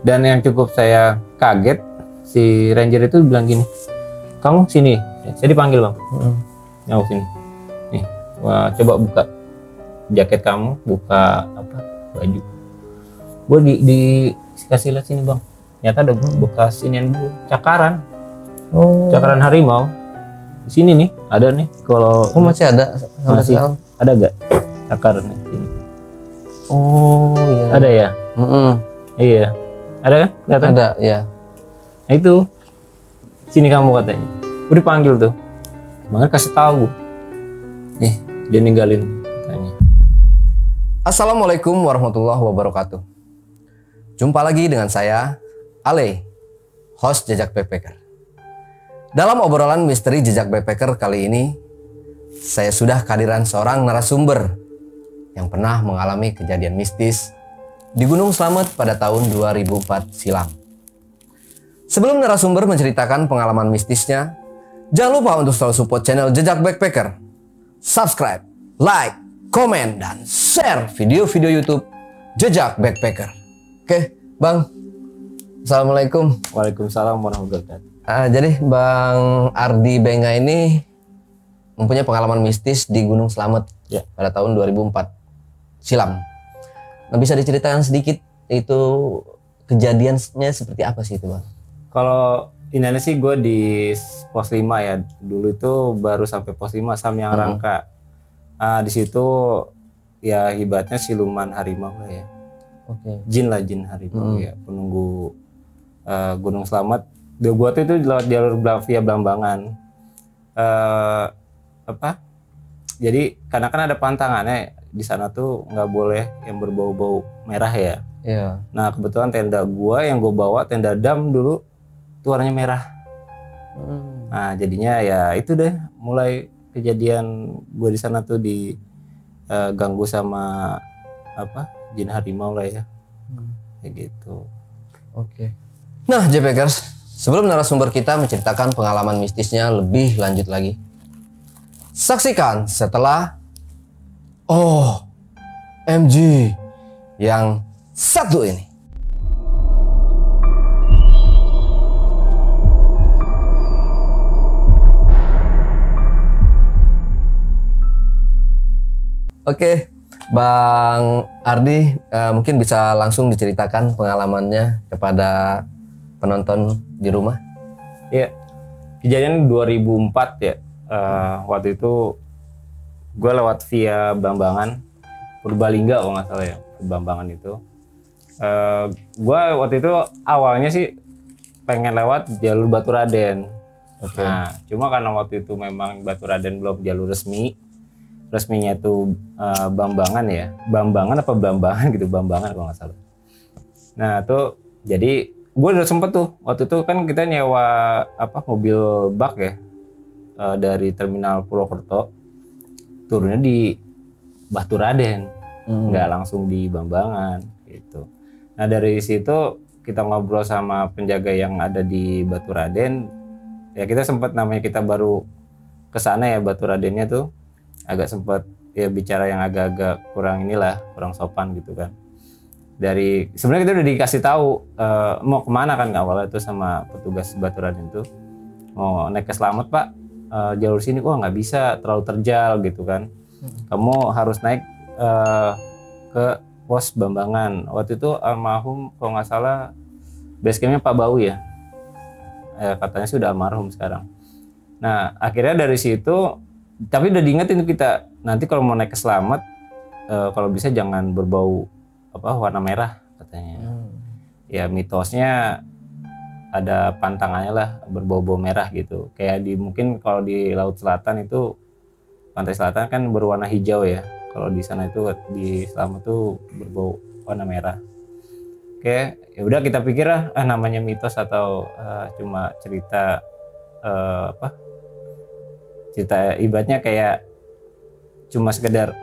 Dan yang cukup saya kaget, si ranger itu bilang gini, kamu sini. Saya dipanggil bang. Kamu sini. Nih, wah, coba buka jaket kamu, buka apa baju. Gue dikasih lihat sini bang. Ternyata ada bekas ini dulu, cakaran. Cakaran harimau. Di sini nih, ada nih. Kalau masih ada? Masih ada gak cakaran di sini? Oh iya. Ada ya? Iya. Ada kan? Kelihatan? Ada ya. Nah itu, sini kamu katanya. Gue dipanggil tuh. Makanya kasih tahu. Nih, dia ninggalin katanya. Assalamualaikum warahmatullahi wabarakatuh. Jumpa lagi dengan saya, Ale, host Jejak Backpacker. Dalam obrolan misteri Jejak Backpacker kali ini, saya sudah kehadiran seorang narasumber yang pernah mengalami kejadian mistis di Gunung Slamet pada tahun 2004 silam. Sebelum narasumber menceritakan pengalaman mistisnya, jangan lupa untuk selalu support channel Jejak Backpacker. Subscribe, like, komen, dan share video-video YouTube Jejak Backpacker. Oke, Bang. Assalamualaikum. Waalaikumsalam warahmatullahi wabarakatuh. Jadi Bang Ardi Benga ini mempunyai pengalaman mistis di Gunung Slamet pada tahun 2004 silam. Nah, bisa diceritakan sedikit itu kejadiannya seperti apa sih itu Bang? Kalau ini sih gue di pos 5 ya. Dulu itu baru sampai pos 5 Samyang Rangka. Di situ ya hibatnya siluman harimau lah ya. Jin harimau ya, penunggu Gunung Slamet. Gua tuh itu lewat jalur via Blambangan. Jadi karena kan ada pantangannya di sana tuh nggak boleh yang berbau-bau merah ya. Iya. Nah kebetulan tenda gua yang gua bawa tenda dam dulu tuh warnanya merah. Nah jadinya ya itu deh mulai kejadian gua di sana tuh diganggu sama jin harimau lah ya. Kayak gitu. Oke. Nah, Jepekers, sebelum narasumber kita menceritakan pengalaman mistisnya lebih lanjut lagi, saksikan setelah OMG yang satu ini. Oke, Bang Ardi, mungkin bisa langsung diceritakan pengalamannya kepada penonton di rumah. Iya, kejadian 2004 ya. Waktu itu gue lewat via Blambangan, Purbalingga kalau nggak salah ya, Blambangan itu. Gue waktu itu awalnya sih pengen lewat jalur Baturaden. Nah, cuma karena waktu itu memang Baturaden belum jalur resminya itu Blambangan ya, Blambangan apa Blambangan gitu, Blambangan kalau nggak salah. Nah tuh jadi gue udah sempet tuh waktu itu kan kita nyewa mobil bak ya dari terminal Purwokerto, turunnya di Baturaden, nggak langsung di Blambangan gitu. Nah dari situ kita ngobrol sama penjaga yang ada di Baturaden, ya kita sempet namanya kita baru kesana ya Baturadennya tuh agak sempet ya bicara yang agak-agak kurang sopan gitu kan. Dari sebenarnya kita udah dikasih tahu mau kemana kan awalnya tuh sama petugas Baturaden itu, mau naik ke Slamet Pak, jalur sini nggak bisa, terlalu terjal gitu kan, kamu harus naik ke pos Blambangan. Waktu itu almarhum kalau nggak salah basecampnya Pak Bau ya, katanya sudah almarhum sekarang. Nah akhirnya dari situ tapi udah diingetin kita nanti kalau mau naik ke Slamet kalau bisa jangan berbau warna merah katanya. Ya mitosnya ada pantangannya lah berbau-bau merah gitu. Kayak mungkin kalau di Laut Selatan itu pantai selatan kan berwarna hijau ya. Kalau di sana itu di Slamet tuh berbau warna merah. Oke, ya udah kita pikir namanya mitos atau cuma cerita cerita ibaratnya kayak cuma sekedar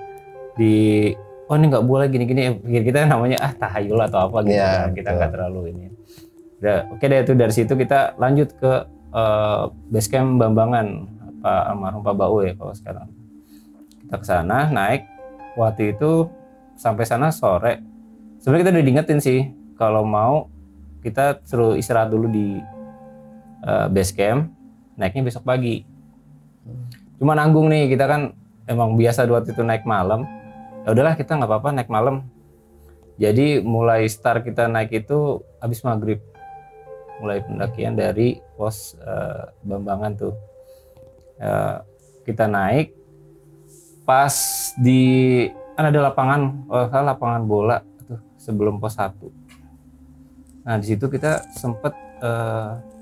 ini nggak boleh gini-gini, pikir kita namanya tahayul atau apa gitu kan, kita nggak terlalu ini. Oke deh, itu dari situ kita lanjut ke basecamp Blambangan almarhum Pak Bau ya kalau sekarang. Kita ke sana naik, waktu itu sampai sana sore. Sebenarnya kita udah diingetin sih kalau mau kita suruh istirahat dulu di base camp, naiknya besok pagi. Cuma nanggung nih, kita kan emang biasa waktu itu naik malam. Ya udahlah, kita nggak apa-apa naik malam. Jadi mulai start kita naik itu habis maghrib, mulai pendakian dari pos Bambangan tuh. Kita naik pas di kan ada lapangan, lapangan bola tuh sebelum pos 1. Nah di situ kita sempet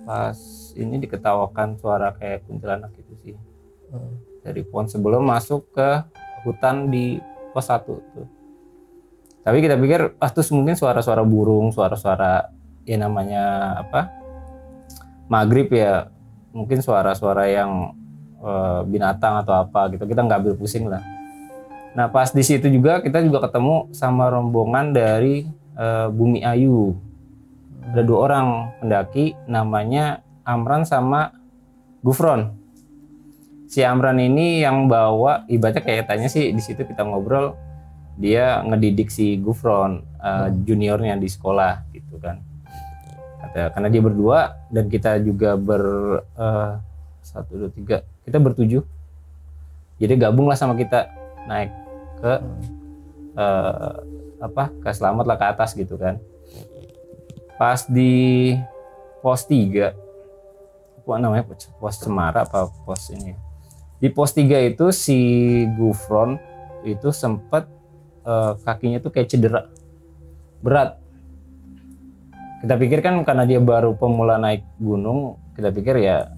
pas ini diketawakan suara kayak kuntilanak gitu sih, dari pohon sebelum masuk ke hutan di pos 1 tuh. Tapi kita pikir terus mungkin suara-suara burung, suara-suara ya namanya apa maghrib ya, mungkin suara-suara yang binatang atau apa gitu, kita nggak ambil pusing lah. Nah pas di situ juga kita juga ketemu sama rombongan dari Bumi Ayu. Ada 2 orang pendaki, namanya Amran sama Gufron. Si Amran ini yang bawa, ibaratnya kayak tanya sih di situ kita ngobrol, dia ngedidik si Gufron, juniornya di sekolah gitu kan. Karena dia berdua dan kita juga 1, 2, 3, kita ber-7. Jadi gabunglah sama kita naik ke ke Selamat lah, ke atas gitu kan. Pas di pos 3, apa namanya, pos Cemara apa pos ini, di pos 3 itu si Gufron itu sempat kakinya tuh kayak cedera berat. Kita pikir kan karena dia baru pemula naik gunung, kita pikir ya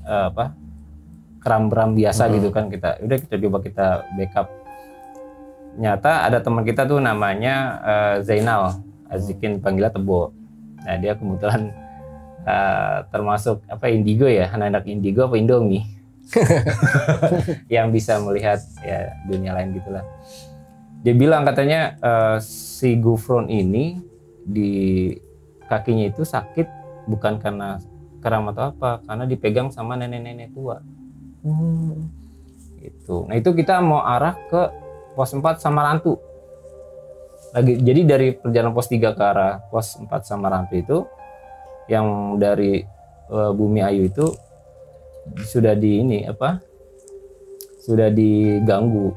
kram-kram biasa gitu kan, kita coba kita backup. Nyata ada teman kita tuh namanya Zainal Azikin, panggilnya Tebo. Nah dia kebetulan termasuk indigo ya, anak-anak indigo apa Indomie yang bisa melihat ya dunia lain gitulah. Dia bilang katanya si Gufron ini di kakinya itu sakit bukan karena kram atau apa, karena dipegang sama nenek-nenek tua. Itu. Nah itu kita mau arah ke pos 4 Samarantu. Jadi dari perjalanan pos 3 ke arah pos 4 Samarantu itu, yang dari Bumi Ayu itu sudah sudah diganggu,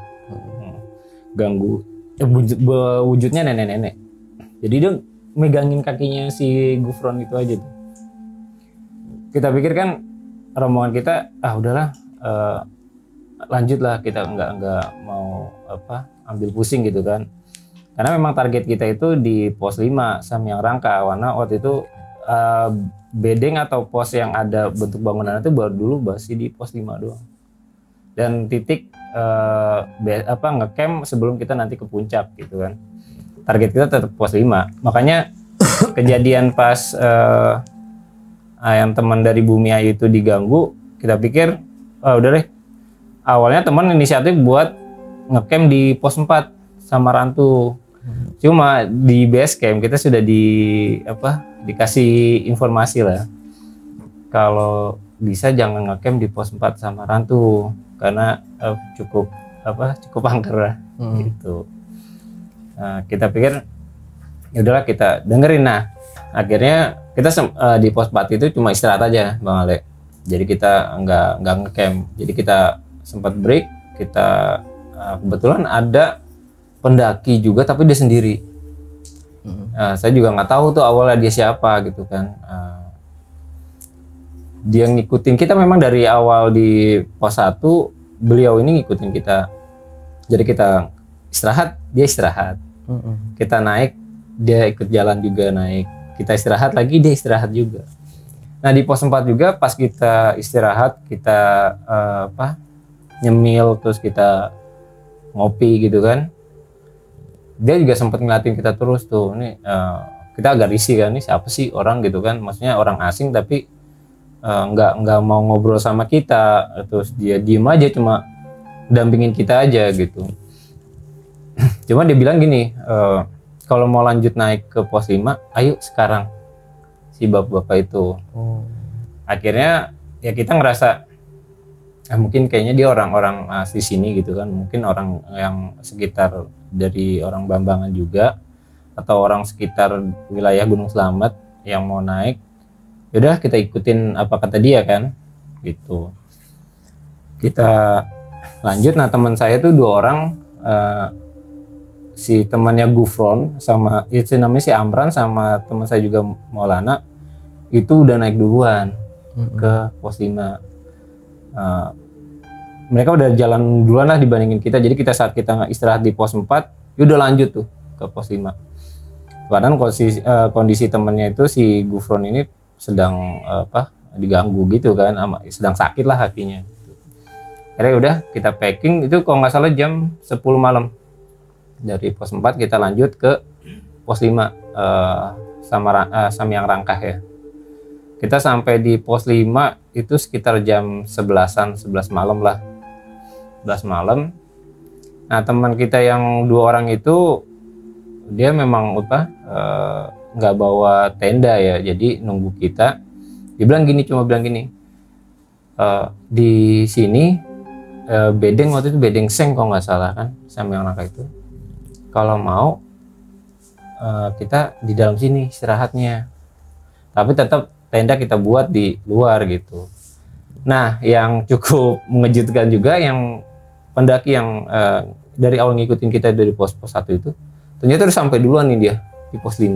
wujudnya nenek-nenek. Jadi dia megangin kakinya si Gufron itu aja tuh. Kita pikir kan rombongan kita, udahlah lanjutlah, kita nggak mau ambil pusing gitu kan. Karena memang target kita itu di pos 5 Samyang Rangka, warna waktu itu bedeng atau pos yang ada bentuk bangunan itu masih di pos 5 doang. Dan titik ngecamp sebelum kita nanti ke puncak gitu kan. Target kita tetap pos 5. Makanya kejadian pas yang teman dari Bumi Ayu itu diganggu, kita pikir udah deh. Awalnya teman inisiatif buat ngecamp di pos 4 Samarantu. Cuma di base camp kita sudah dikasih informasi lah, kalau bisa jangan ngecamp di pos 4 Samarantu karena cukup angker lah gitu. Nah, kita pikir ya udahlah kita dengerin. Nah akhirnya kita di pos 4 itu cuma istirahat aja Bang Ale. Jadi kita nggak ngecamp. Jadi kita sempat break. Kita kebetulan ada pendaki juga tapi dia sendiri. Saya juga nggak tahu tuh awalnya dia siapa gitu kan. Dia ngikutin kita memang dari awal di pos 1, beliau ini ngikutin kita. Jadi kita istirahat, dia istirahat. Kita naik, dia ikut jalan juga naik. Kita istirahat lagi, dia istirahat juga. Nah di pos 4 juga pas kita istirahat, kita nyemil, terus kita ngopi gitu kan. Dia juga sempat ngeliatin kita terus tuh. Nih kita agak risih kan, nih siapa sih orang gitu kan, maksudnya orang asing tapi nggak mau ngobrol sama kita, terus dia diem aja cuma dampingin kita aja gitu. Cuma dia bilang gini, kalau mau lanjut naik ke pos 5 ayo sekarang, si bapak-bapak itu. Akhirnya ya kita ngerasa mungkin kayaknya dia orang-orang asli sini gitu kan, mungkin orang yang sekitar dari orang Bambangan juga atau orang sekitar wilayah Gunung Slamet yang mau naik, yaudah kita ikutin apa kata dia kan, gitu. Kita lanjut. Nah teman saya tuh 2 orang, si temannya Gufron sama itu namanya si Amran sama teman saya juga Maulana itu udah naik duluan ke pos 5. Mereka udah jalan duluan lah dibandingin kita. Jadi kita saat kita istirahat di pos 4, ya udah lanjut tuh ke pos 5. Padahal kondisi temennya itu si Gufron ini sedang diganggu gitu kan, sedang sakit lah kakinya. Akhirnya udah kita packing itu kalau nggak salah jam 10 malam. Dari pos 4 kita lanjut ke pos 5 Samyang Rangkah ya. Kita sampai di pos 5 itu sekitar jam 11 malam lah. 11 malam. Nah teman kita yang 2 orang itu dia memang nggak bawa tenda ya, jadi nunggu kita. Dia cuma bilang gini, di sini bedeng waktu itu bedeng seng kalau nggak salah kan, Samyang Rangkah itu. Kalau mau kita di dalam sini istirahatnya, tapi tetap tenda kita buat di luar gitu. Nah yang cukup mengejutkan juga yang pendaki yang dari awal ngikutin kita dari pos-pos 1 itu ternyata udah sampai duluan nih dia di pos 5.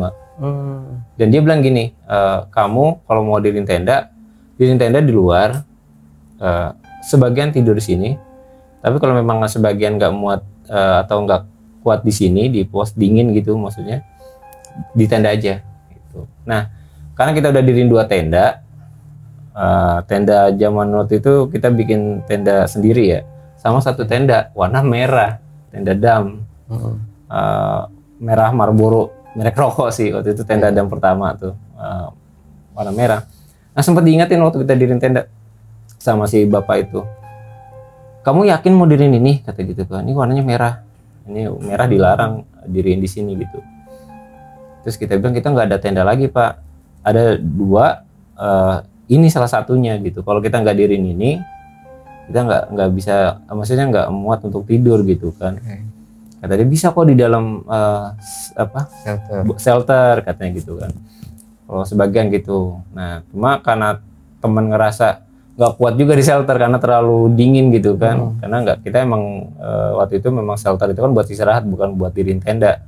Dan dia bilang gini, kamu kalau mau diriin tenda di luar, sebagian tidur di sini, tapi kalau memang sebagian nggak muat atau nggak kuat di sini di pos dingin gitu maksudnya, di tenda aja gitu. Nah karena kita udah diriin 2 tenda, tenda zaman waktu itu kita bikin tenda sendiri ya, sama 1 tenda warna merah, tenda dam, merah Marlboro, merek rokok sih waktu itu tenda dam pertama tuh, warna merah. Nah sempat diingetin waktu kita diriin tenda sama si bapak itu, kamu yakin mau diriin ini, kata gitu kan, ini warnanya merah, ini merah dilarang diriin di sini gitu. Terus kita bilang kita nggak ada tenda lagi pak, ada 2, ini salah satunya gitu. Kalau kita nggak diriin ini, kita nggak bisa, maksudnya nggak muat untuk tidur gitu kan. Kata dia bisa kok di dalam shelter katanya gitu kan. Kalau sebagian gitu. Nah cuma karena teman ngerasa nggak kuat juga di shelter karena terlalu dingin gitu kan. Karena kita emang waktu itu memang shelter itu kan buat istirahat, bukan buat diriin tenda.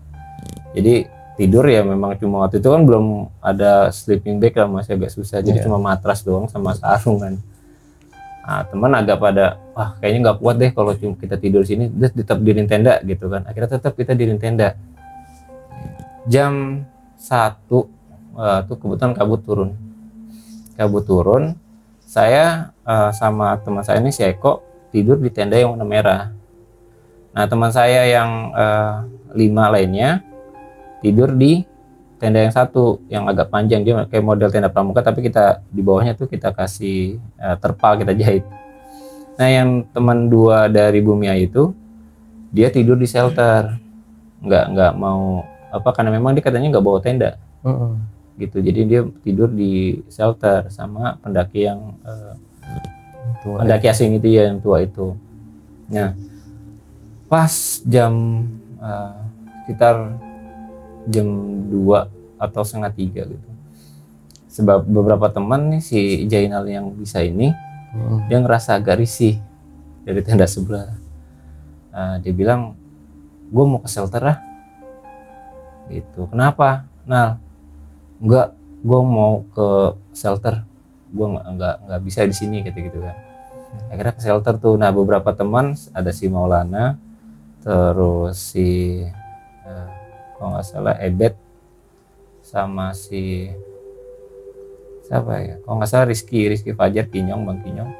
Jadi tidur ya memang cuma waktu itu kan belum ada sleeping bag lah, masih agak susah. Jadi cuma matras doang sama sarung kan. Nah, teman agak pada, wah kayaknya nggak kuat deh kalau cuma kita tidur sini, terus tetap diriin tenda gitu kan. Akhirnya tetap kita diriin tenda. Jam 1 tuh kebetulan kabut turun. Saya sama teman saya ini si Eko tidur di tenda yang warna merah. Nah teman saya yang 5 lainnya tidur di tenda yang 1 yang agak panjang, dia kayak model tenda pramuka tapi kita di bawahnya tuh kita kasih terpal, kita jahit. Nah yang teman 2 dari Bumia itu dia tidur di shelter, nggak mau karena memang dia katanya nggak bawa tenda gitu, jadi dia tidur di shelter sama pendaki yang pendaki asing itu ya, yang tua itu. Nah pas jam sekitar jam 2 atau setengah 3 gitu, sebab beberapa teman nih si Jainal yang bisa ini dia ngerasa agak risih dari tenda sebelah. Dia bilang, gue mau ke shelter lah gitu. Kenapa? Nah enggak, gue mau ke shelter, gue nggak bisa di sini gitu kan. Akhirnya ke shelter tuh. Nah beberapa teman, ada si Maulana, terus si kalau nggak salah Ebet, sama si siapa ya, kalau nggak salah Rizky Fajar, Bang Kinyong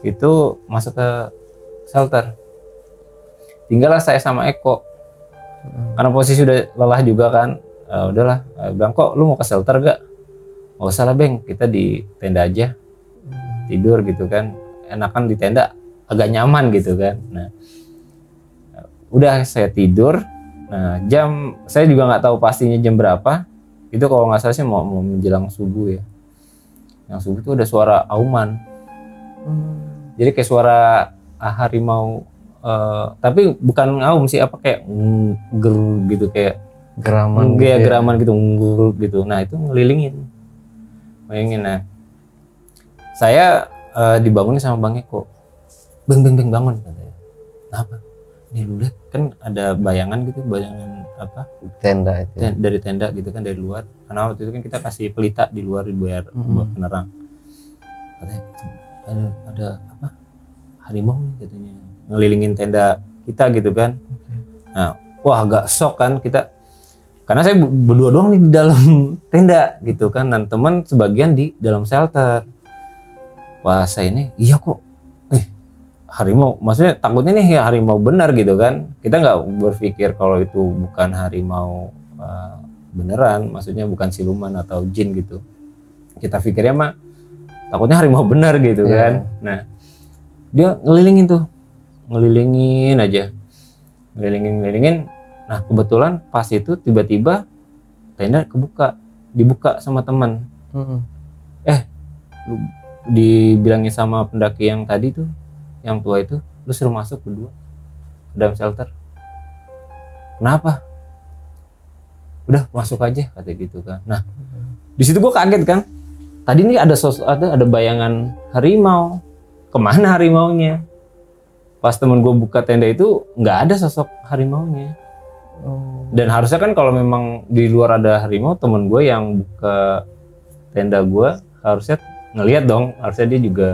itu masuk ke shelter. Tinggallah saya sama Eko karena posisi udah lelah juga kan. Udahlah, bilang, kok lu mau ke shelter gak? Nggak usah lah Beng, kita di tenda aja tidur gitu kan, enakan di tenda, agak nyaman gitu kan. Nah udah saya tidur. Nah saya juga nggak tahu pastinya jam berapa itu, kalau nggak salah sih mau menjelang subuh ya. Yang subuh itu ada suara auman, jadi kayak suara harimau, tapi bukan aum sih, kayak ger gitu, kayak geraman geraman gitu, nggur gitu. Nah itu ngelilingin bayangin. Nah, saya dibangunin sama Bang Eko. Bang bangun katanya. Kenapa? Ini lu lihat kan ada bayangan gitu, bayangan apa? Tenda itu. Dari tenda gitu kan, dari luar. Karena waktu itu kan kita kasih pelita di luar dibayar buat penerang. Katanya ada apa? Harimau nih katanya. Ngelilingin tenda kita gitu kan. Nah, wah agak shock kan kita. Karena saya berdua doang nih di dalam tenda gitu kan, dan teman sebagian di dalam shelter. Wah saya ini, iya kok, harimau, maksudnya takutnya nih ya harimau benar gitu kan. Kita nggak berpikir kalau itu bukan harimau beneran, maksudnya bukan siluman atau jin gitu. Kita pikirnya mah takutnya harimau benar gitu kan. Nah dia ngelilingin aja, ngelilingin. Nah kebetulan pas itu tiba-tiba tenda dibuka sama teman. Dibilangin sama pendaki yang tadi tuh, yang tua itu, lu suruh masuk berdua ke dalam shelter. Kenapa? Udah masuk aja kata gitu kan. Nah di situ gue kaget kan. Tadi nih ada bayangan harimau. Kemana harimaunya? Pas temen gue buka tenda itu nggak ada sosok harimaunya. Dan harusnya kan kalau memang di luar ada harimau, temen gue yang buka tenda gue harusnya ngelihat dong, harusnya dia juga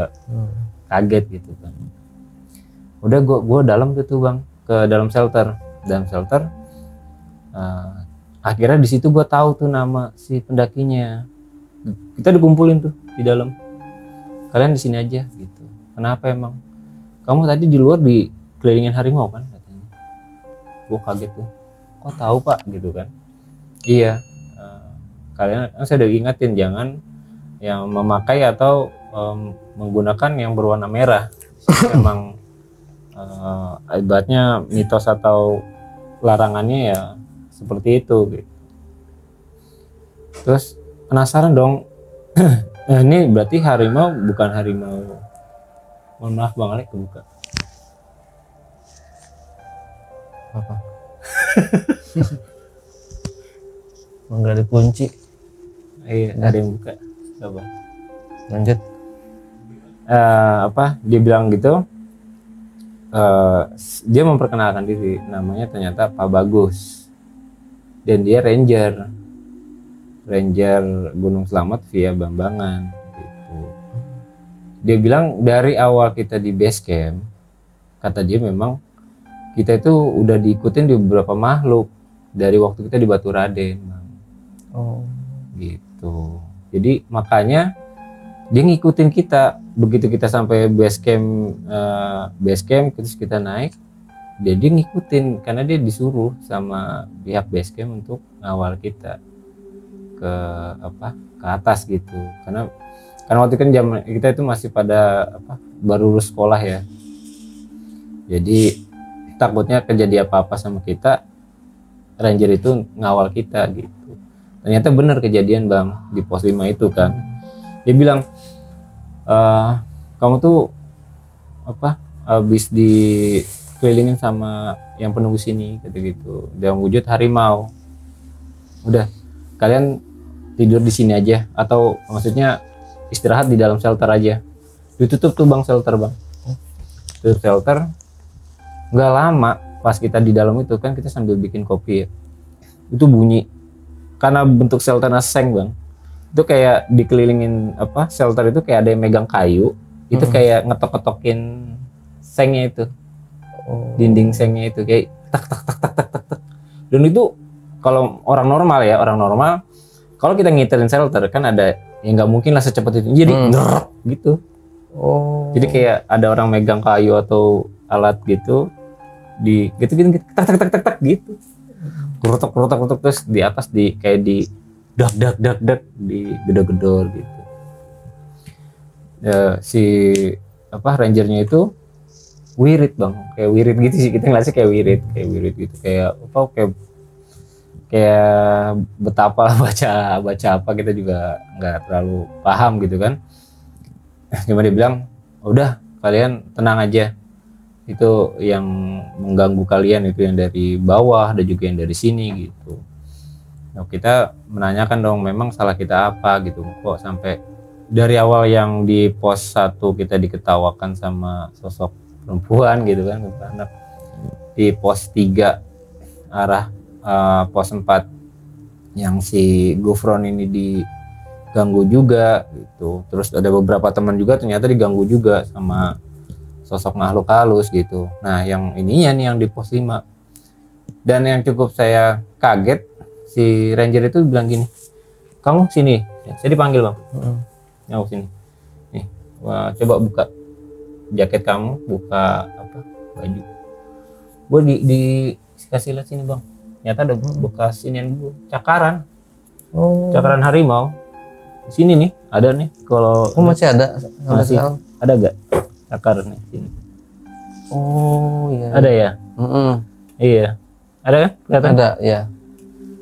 kaget gitu kan. Udah gue dalam gitu Bang, ke dalam shelter. Akhirnya di situ gue tahu tuh nama si pendakinya. Kita dikumpulin tuh di dalam. Kalian di sini aja gitu. Kenapa emang? Kamu tadi di luar dikelilingin harimau kan katanya. Gue kaget tuh. Kok tahu Pak gitu kan? Iya. Kalian saya udah ingetin jangan yang memakai atau menggunakan yang berwarna merah. Memang ibaratnya mitos atau larangannya ya seperti itu gitu. Terus penasaran dong. Ini berarti harimau bukan harimau. Mohon maaf Bang Alek kebuka. Apa? Enggak dikunci. Iya, ada yang buka. Coba. Lanjut. Dia bilang gitu. Dia memperkenalkan diri, namanya ternyata Pak Bagus. Dan dia ranger Gunung Selamat via Bambangan gitu. Dia bilang dari awal kita di base camp, kata dia memang kita itu udah diikutin di beberapa makhluk dari waktu kita di Batu Raden, Bang. Gitu. Jadi makanya dia ngikutin kita. Begitu kita sampai base camp terus kita naik, dia ngikutin karena dia disuruh sama pihak base camp untuk ngawal kita ke atas gitu. Karena waktu kan zaman kita itu masih pada baru lulus sekolah ya. Jadi takutnya kejadian apa-apa sama kita, ranger itu ngawal kita gitu. Ternyata benar kejadian Bang di pos 5 itu kan. Dia bilang kamu tuh habis dikelilingin sama yang penunggu sini gitu dalam wujud harimau. Udah kalian tidur di sini aja atau maksudnya istirahat di dalam shelter aja. Ditutup tuh Bang shelter Bang. Tutup shelter. Nggak lama pas kita di dalam itu kan kita sambil bikin kopi ya. Itu bunyi karena bentuk shelternya seng Bang. Itu kayak dikelilingin shelter itu kayak ada yang megang kayu. Itu kayak ngetok-ketokin sengnya itu. Dinding sengnya itu kayak tak. Dan itu kalau orang normal kalau kita ngiterin shelter kan ada yang nggak mungkin lah secepat itu jadi gitu. Jadi kayak ada orang megang kayu atau alat gitu di gitu tak gitu. Kerutuk terus di atas kayak di dak di gedor-gedor gitu. Si rangernya itu wirid Bang, kayak wirid gitu sih, kita ngeliatnya kayak wirid gitu, kayak betapa baca apa kita juga nggak terlalu paham gitu kan. Cuma dia bilang udah kalian tenang aja, itu yang mengganggu kalian itu yang dari bawah ada juga yang dari sini gitu. Nah, kita menanyakan dong memang salah kita apa gitu, kok sampai dari awal yang di pos 1 kita diketawakan sama sosok perempuan gitu kan, anak, di pos 3 arah pos 4 yang si Gufron ini diganggu juga gitu. Terus ada beberapa teman juga ternyata diganggu juga sama sosok makhluk halus gitu. Nah yang ininya nih yang di pos 5. Dan yang cukup saya kaget, si ranger itu bilang gini, kamu sini, saya dipanggil bang, kamu sini, nih, wah, coba buka jaket kamu, buka apa baju, gue dikasih lihat sini bang, ternyata ada bekas inian gue, cakaran, cakaran harimau, di sini nih, ada nih, kalau masih ada, masih ada gak cakaran nih sini? Oh iya, ada ya, iya, ada kan, kelihatan? Ada ya.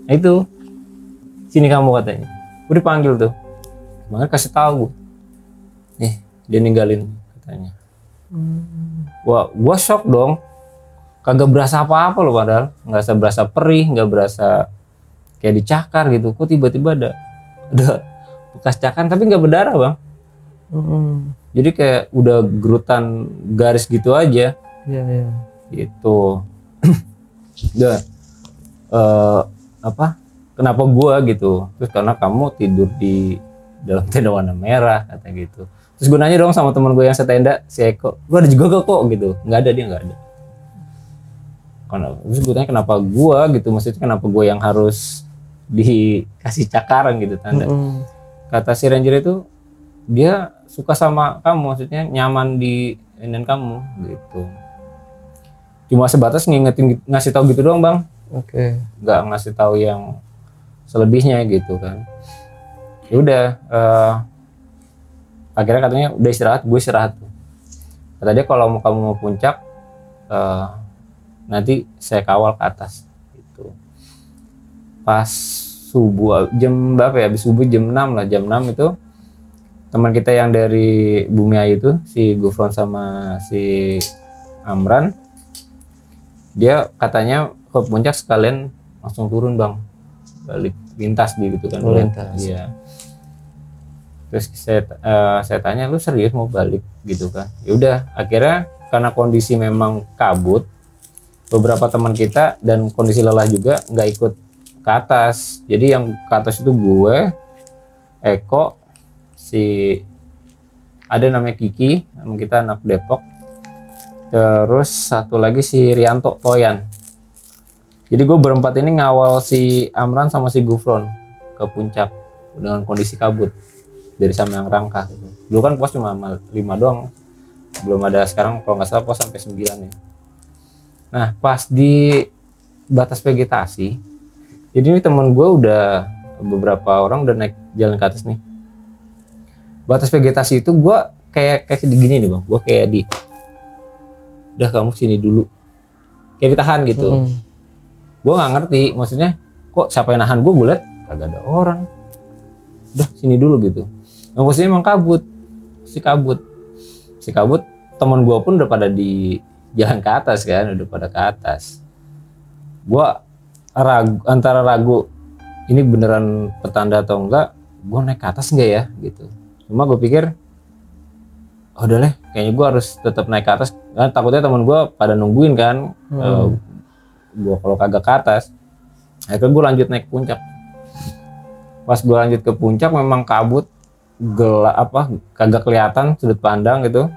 Nah itu sini kamu katanya, gue dipanggil tuh, makanya kasih tahu gue, nih dia ninggalin katanya. Wah, gue shock dong, kagak berasa apa-apa loh, padahal nggak berasa perih, nggak berasa kayak dicakar gitu, kok tiba-tiba ada bekas cakaran tapi nggak berdarah bang. Jadi kayak udah gerutan garis gitu aja. Iya. Gitu. Dan apa? Kenapa gua gitu? Terus karena kamu tidur di dalam tenda warna merah kata gitu. Terus gue nanya dong sama teman gue yang setenda, si Eko, gue ada juga kok gitu. Nggak ada, dia nggak ada. Terus gue tanya kenapa gue gitu, maksudnya kenapa gue yang harus dikasih cakaran gitu tanda. Kata si ranger itu dia suka sama kamu, maksudnya nyaman di inen kamu gitu. Cuma sebatas ngingetin, ngasih tahu gitu doang bang. Oke. Nggak ngasih tahu yang selebihnya gitu kan. Ya udah, akhirnya katanya udah istirahat, gue istirahat tuh. Kata dia kalau kamu mau puncak, nanti saya kawal ke atas gitu. Pas subuh jam berapa ya, habis subuh jam 6 lah, jam 6 itu teman kita yang dari Bumi Ayu itu, si Gufron sama si Amran, dia katanya ke puncak sekalian langsung turun bang, balik lintas gitu kan. Lintas. Iya. Terus saya tanya, lu serius mau balik gitu kan? Ya udah, akhirnya karena kondisi memang kabut, beberapa teman kita dan kondisi lelah juga nggak ikut ke atas. Jadi yang ke atas itu gue, Eko, si ada namanya Kiki, nama kita anak Depok, terus satu lagi si Rianto Toyan. Jadi gue berempat ini ngawal si Amran sama si Gufron ke puncak dengan kondisi kabut dari Samyang Rangka. Dulu kan pos cuma 5 doang, belum ada sekarang kalau nggak salah pos sampai 9 ya. Nah pas di batas vegetasi, jadi ini temen gue udah beberapa orang udah naik jalan ke atas nih. Batas vegetasi itu gue kayak gini nih bang, gue kayak udah kamu sini dulu, kayak ditahan gitu. Gue nggak ngerti maksudnya, kok siapa yang nahan gue liat kagak ada orang, udah sini dulu gitu. Nah, maksudnya emang si kabut teman gue pun udah pada di jalan ke atas kan, udah pada ke atas. Gue antara ragu ini beneran petanda atau enggak, gue naik ke atas enggak ya gitu. Cuma gue pikir udah deh, kayaknya gue harus tetap naik ke atas, kan takutnya teman gue pada nungguin kan. Gue kalau kagak ke atas, akhirnya gue lanjut naik ke puncak. Pas gue lanjut ke puncak memang kabut, gelap, kagak kelihatan sudut pandang gitu.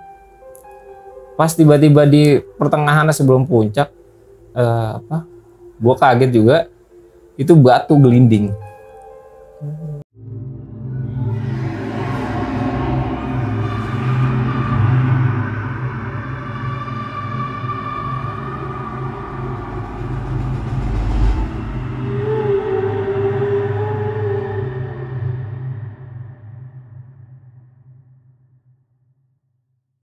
Pas tiba-tiba di pertengahan sebelum puncak, gue kaget juga, itu batu gelinding.